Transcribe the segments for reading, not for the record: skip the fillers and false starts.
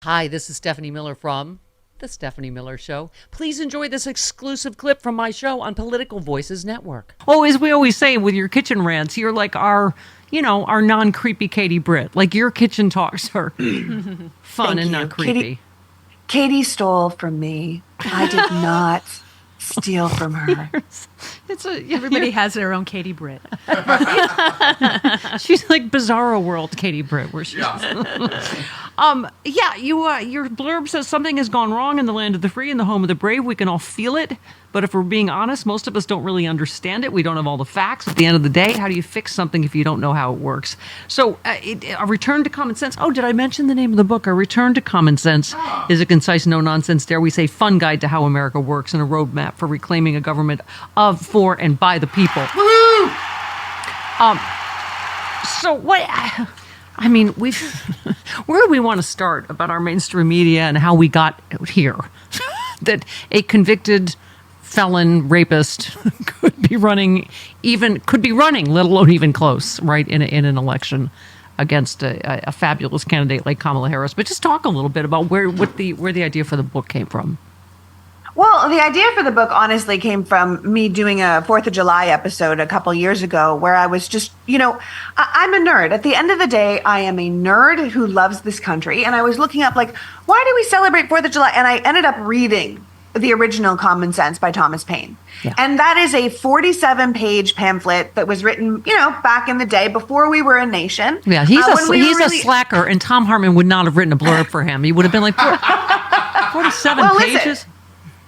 Hi, this is Stephanie Miller from The Stephanie Miller Show. Please enjoy this exclusive clip from my show on Political Voices Network. Oh, as we always say with your kitchen rants, you're like our non-creepy Katie Britt. Like your kitchen talks are fun and not creepy. Katie stole from me. I did not steal from her. Everybody has their own Katie Britt. She's like Bizarro World Katie Britt, where she's. Your blurb says something has gone wrong in the land of the free and the home of the brave. We can all feel it, but if we're being honest, most of us don't really understand it. We don't have all the facts. At the end of the day, how do you fix something if you don't know how it works? So, a return to common sense. Oh, did I mention the name of the book? A Return to Common Sense is a concise, no-nonsense, dare we say, fun guide to how America works and a roadmap for reclaiming a government of, for, and by the people. Woo! So what? I mean, where do we want to start about our mainstream media and how we got here? That a convicted felon rapist could be running, let alone even close, right, in an election against a fabulous candidate like Kamala Harris. But just talk a little bit about where the idea for the book came from. Well, the idea for the book honestly came from me doing a 4th of July episode a couple years ago where I was just, I'm a nerd. At the end of the day, I am a nerd who loves this country. And I was looking up, why do we celebrate 4th of July? And I ended up reading the original Common Sense by Thomas Paine. Yeah. And that is a 47-page pamphlet that was written, back in the day before we were a nation. Yeah, he's a slacker, and Thom Hartmann would not have written a blurb for him. He would have been like, 47 pages?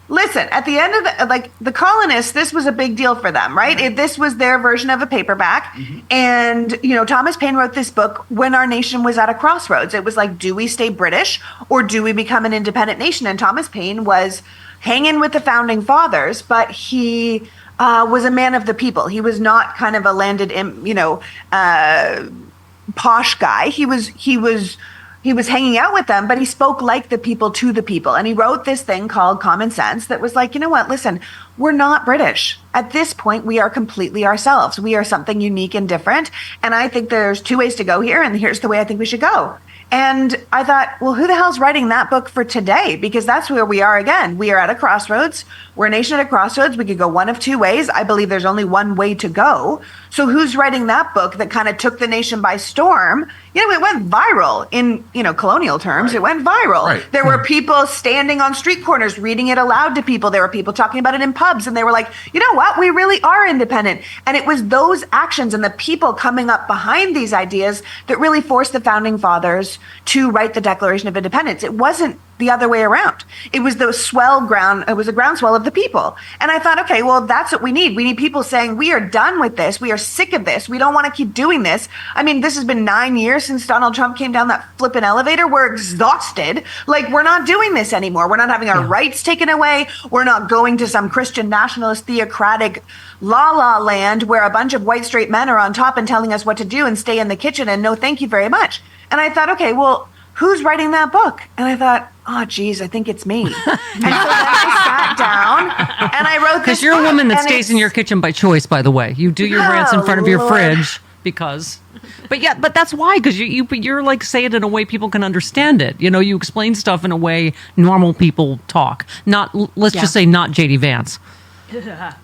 Listen, at the end of the colonists, this was a big deal for them, right? This was their version of a paperback. Mm-hmm. And, Thomas Paine wrote this book when our nation was at a crossroads. It was like, do we stay British or do we become an independent nation? And Thomas Paine was hanging with the founding fathers, but he was a man of the people. He was not kind of a landed, posh guy. He was hanging out with them, but he spoke like the people to the people. And he wrote this thing called Common Sense that was like, you know what, listen, we're not British. At this point, we are completely ourselves. We are something unique and different. And I think there's 2 ways to go here. And here's the way I think we should go. And I thought, well, who the hell's writing that book for today? Because that's where we are again. We are at a crossroads. We're a nation at a crossroads. We could go one of 2 ways. I believe there's only one way to go. So who's writing that book that kind of took the nation by storm? It went viral in, colonial terms. Right. It went viral. Right. There were people standing on street corners reading it aloud to people. There were people talking about it in pubs. And they were like, you know what? We really are independent. And it was those actions and the people coming up behind these ideas that really forced the founding fathers to write the Declaration of Independence. It wasn't the other way around. It was it was a groundswell of the people. And I thought, okay, well, that's what we need. We need people saying, we are done with this. We are sick of this. We don't want to keep doing this. I mean, this has been 9 years since Donald Trump came down that flipping elevator. We're exhausted. We're not doing this anymore. We're not having our rights taken away. We're not going to some Christian nationalist theocratic la land where a bunch of white straight men are on top and telling us what to do and stay in the kitchen and no thank you very much. And I thought, okay, well, who's writing that book? And I thought, oh, geez, I think it's me. And so then I sat down and I wrote this. Because you're a woman that stays in your kitchen by choice, by the way. You do your rants in front of your fridge because. But that's why, because you're like, say it in a way people can understand it. You explain stuff in a way normal people talk. Let's just say not JD Vance.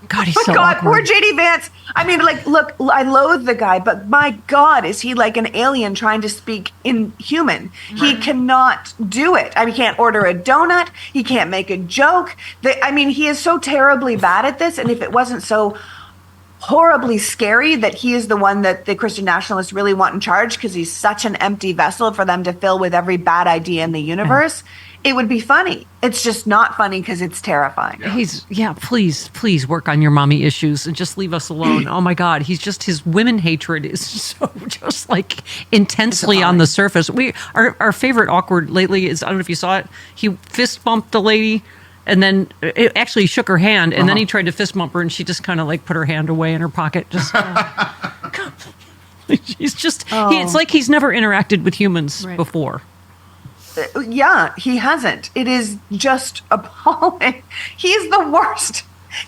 God, he's so awkward. Poor JD Vance. I mean, look, I loathe the guy, but my God, is he like an alien trying to speak in human? Right. He cannot do it. He can't order a donut. He can't make a joke. He is so terribly bad at this. And if it wasn't so horribly scary that he is the one that the Christian nationalists really want in charge because he's such an empty vessel for them to fill with every bad idea in the universe, it would be funny. It's just not funny because it's terrifying. Please work on your mommy issues and just leave us alone. Oh my God, his women hatred is so just like intensely on the surface. Our favorite awkward lately is, I don't know if you saw it, he fist bumped the lady and then it actually shook her hand and then he tried to fist bump her and she just kind of like put her hand away in her pocket. Just he's just, it's like he's never interacted with humans before. Yeah, he hasn't. It is just appalling. He's the worst.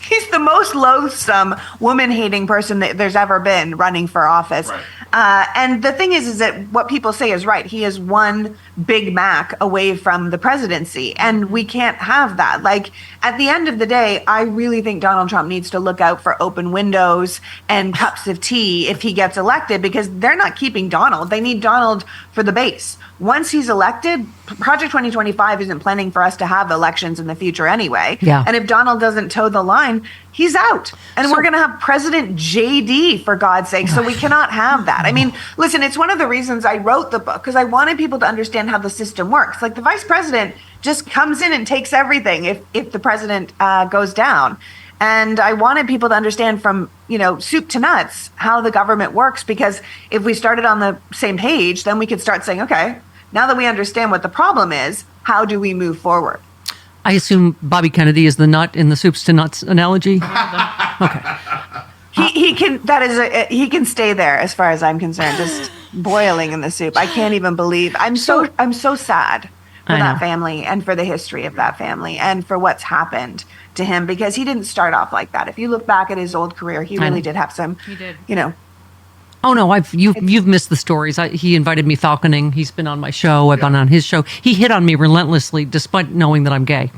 He's the most loathsome woman-hating person that there's ever been running for office. Right. And the thing is that what people say is right. He is one Big Mac away from the presidency, and we can't have that. Like, at the end of the day, I really think Donald Trump needs to look out for open windows and cups of tea if he gets elected, because they're not keeping Donald. They need Donald for the base. Once he's elected, Project 2025 isn't planning for us to have elections in the future anyway. Yeah. And if Donald doesn't toe the line, he's out. And we're going to have President JD, for God's sake. So we cannot have that. I mean, listen, it's one of the reasons I wrote the book, because I wanted people to understand how the system works. Like, the vice president just comes in and takes everything if the president goes down. And I wanted people to understand from, soup to nuts how the government works, because if we started on the same page, then we could start saying, okay, now that we understand what the problem is, how do we move forward? I assume Bobby Kennedy is the nut in the soups to nuts analogy. Okay. He can stay there as far as I'm concerned, just boiling in the soup. I can't even believe. I'm so sad for that family and for the history of that family and for what's happened to him, because he didn't start off like that. If you look back at his old career, he really did have some, He did. Oh no, you've missed the stories. He invited me falconing. He's been on my show. I've been on his show. He hit on me relentlessly, despite knowing that I'm gay.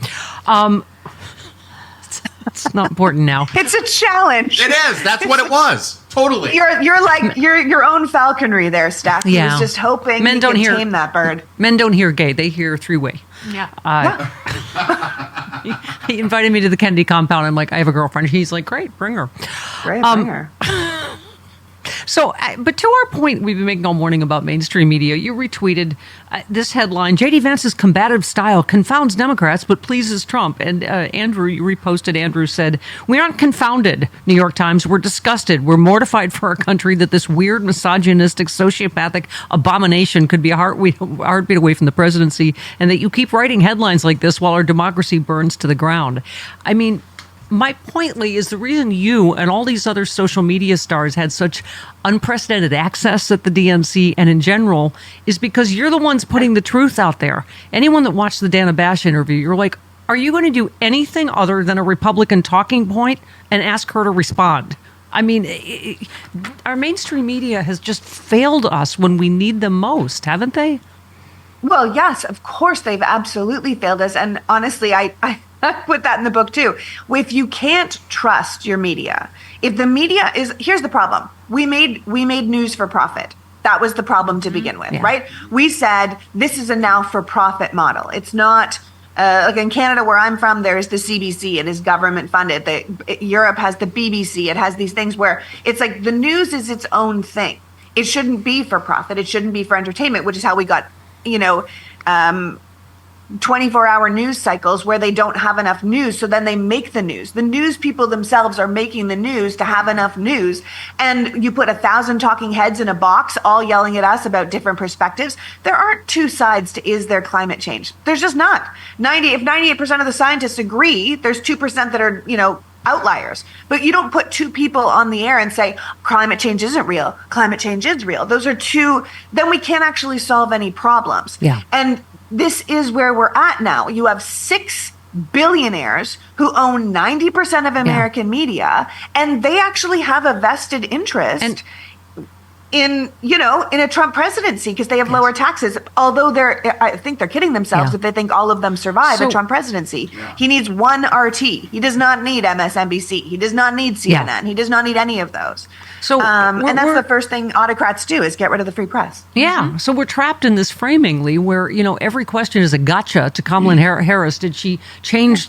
It's not important now. It's a challenge. It is. That's what it was. Totally. You're like your own falconry there, Steph. He was just hoping he could tame that bird. Men don't hear gay; they hear three-way. Yeah. He invited me to the Kennedy compound. I'm like, I have a girlfriend. He's like, great, bring her. Great, bring her. So, but to our point we've been making all morning about mainstream media, you retweeted this headline: JD Vance's combative style confounds Democrats but pleases Trump. And Andrew, you reposted, Andrew said, "We aren't confounded, New York Times. We're disgusted. We're mortified for our country that this weird, misogynistic, sociopathic abomination could be a heartbeat away from the presidency, and that you keep writing headlines like this while our democracy burns to the ground." I mean, my point, Lee, is the reason you and all these other social media stars had such unprecedented access at the DNC and in general is because you're the ones putting the truth out there. Anyone that watched the Dana Bash interview, you're like, are you going to do anything other than a Republican talking point and ask her to respond? I mean, our mainstream media has just failed us when we need them most, haven't they? Well, yes, of course, they've absolutely failed us. And honestly, I put that in the book too. If you can't trust your media, if the media is, here's the problem. We made news for profit. That was the problem to begin with, right? We said, this is a now for profit model. It's not, like in Canada where I'm from, there's the CBC, it is government funded. Europe has the BBC, it has these things where it's like the news is its own thing. It shouldn't be for profit. It shouldn't be for entertainment, which is how we got, 24-hour news cycles where they don't have enough news. So then they make the news. The news people themselves are making the news to have enough news. And you put 1,000 talking heads in a box, all yelling at us about different perspectives. There aren't two sides to is there climate change. There's just not. If 98% of the scientists agree, there's 2% that are, outliers. But you don't put two people on the air and say, climate change isn't real. Climate change is real. Those are two, then we can't actually solve any problems. Yeah. And this is where we're at now. You have 6 billionaires who own 90% of American media, and they actually have a vested interest in a Trump presidency because they have lower taxes. Although I think they're kidding themselves if they think all of them survive a Trump presidency. Yeah. He needs one RT. He does not need MSNBC. He does not need CNN. Yeah. He does not need any of those. So, and that's the first thing autocrats do is get rid of the free press. Yeah. Mm-hmm. So we're trapped in this framing, Lee, where, every question is a gotcha to Kamala Harris. Did she change,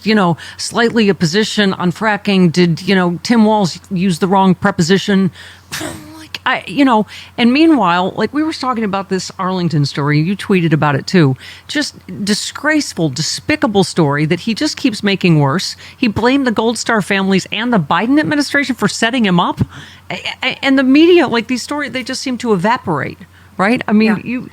slightly a position on fracking? Did, Tim Walz use the wrong preposition? And meanwhile, like we were talking about this Arlington story, you tweeted about it too. Just disgraceful, despicable story that he just keeps making worse. He blamed the Gold Star families and the Biden administration for setting him up. And the media, like these stories, they just seem to evaporate. Right? I mean, you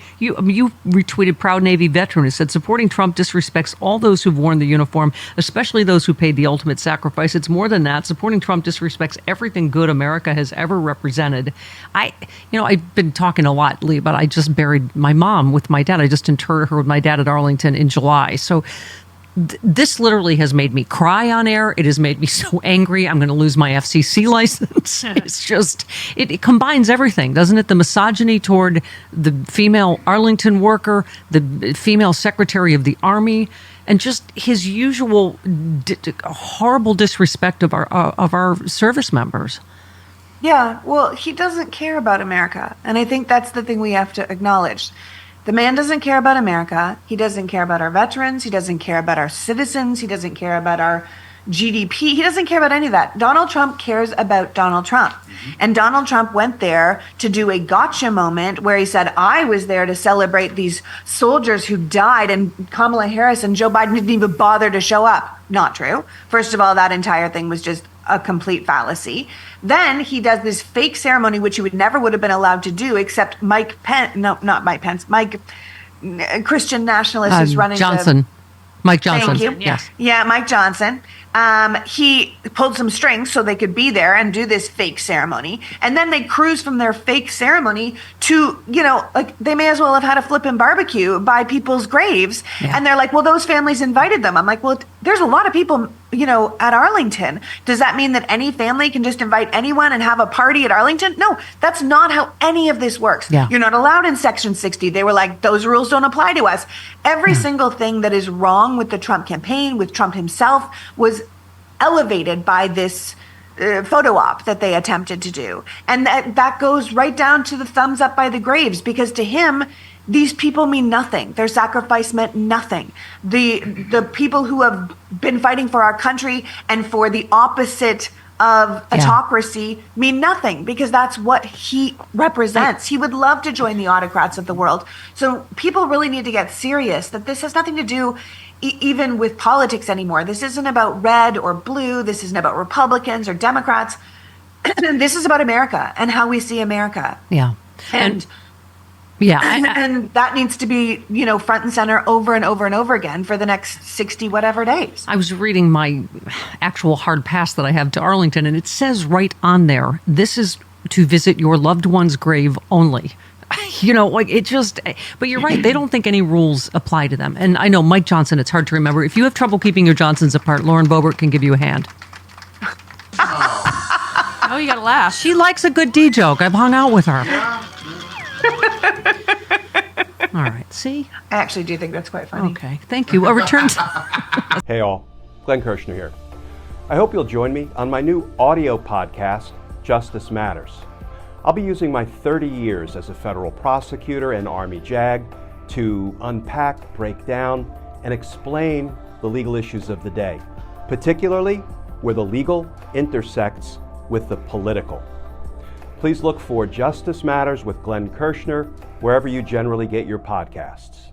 retweeted Proud Navy veteran who said supporting Trump disrespects all those who've worn the uniform, especially those who paid the ultimate sacrifice. It's more than that. Supporting Trump disrespects everything good America has ever represented. I've been talking a lot, Lee, but I just buried my mom with my dad. I just interred her with my dad at Arlington in July. So this literally has made me cry on air. It has made me so angry. I'm going to lose my FCC license. It's just, it combines everything, doesn't it? The misogyny toward the female Arlington worker, the female secretary of the Army, and just his usual horrible disrespect of our service members. Yeah, well, he doesn't care about America. And I think that's the thing we have to acknowledge. The man doesn't care about America. He doesn't care about our veterans. He doesn't care about our citizens. He doesn't care about our GDP. He doesn't care about any of that. Donald Trump cares about Donald Trump. And Donald Trump went there to do a gotcha moment where he said, I was there to celebrate these soldiers who died, and Kamala Harris and Joe Biden didn't even bother to show up. Not true. First of all, that entire thing was just a complete fallacy. Then he does this fake ceremony, which he would have been allowed to do, except Mike Pence, no, not Mike Pence, Mike, Christian nationalist is running Johnson. Mike Johnson. Thank you. Yes. Yeah, Mike Johnson. He pulled some strings so they could be there and do this fake ceremony. And then they cruise from their fake ceremony to, like they may as well have had a flippin' barbecue by people's graves. Yeah. And they're like, well, those families invited them. I'm like, well, there's a lot of people, at Arlington. Does that mean that any family can just invite anyone and have a party at Arlington? No, that's not how any of this works. Yeah. You're not allowed in Section 60. They were like, those rules don't apply to us. Every single thing that is wrong with the Trump campaign, with Trump himself, was elevated by this photo op that they attempted to do. And that goes right down to the thumbs up by the graves, because to him, these people mean nothing. Their sacrifice meant nothing. The people who have been fighting for our country and for the opposite of autocracy mean nothing, because that's what he represents. He would love to join the autocrats of the world. So people really need to get serious that this has nothing to do even with politics anymore. This isn't about red or blue. This isn't about Republicans or Democrats. This is about America and how we see America. Yeah. And that needs to be, front and center over and over and over again for the next 60 whatever days. I was reading my actual hard pass that I have to Arlington, and it says right on there, this is to visit your loved one's grave only. But you're right. They don't think any rules apply to them. And I know Mike Johnson, it's hard to remember. If you have trouble keeping your Johnsons apart, Lauren Boebert can give you a hand. Oh, you got to laugh. She likes a good D joke. I've hung out with her. All right. See? I actually do think that's quite funny. Okay. Thank you. A return to... Hey all, Glenn Kirshner here. I hope you'll join me on my new audio podcast, Justice Matters. I'll be using my 30 years as a federal prosecutor and Army JAG to unpack, break down, and explain the legal issues of the day, particularly where the legal intersects with the political. Please look for Justice Matters with Glenn Kirshner wherever you generally get your podcasts.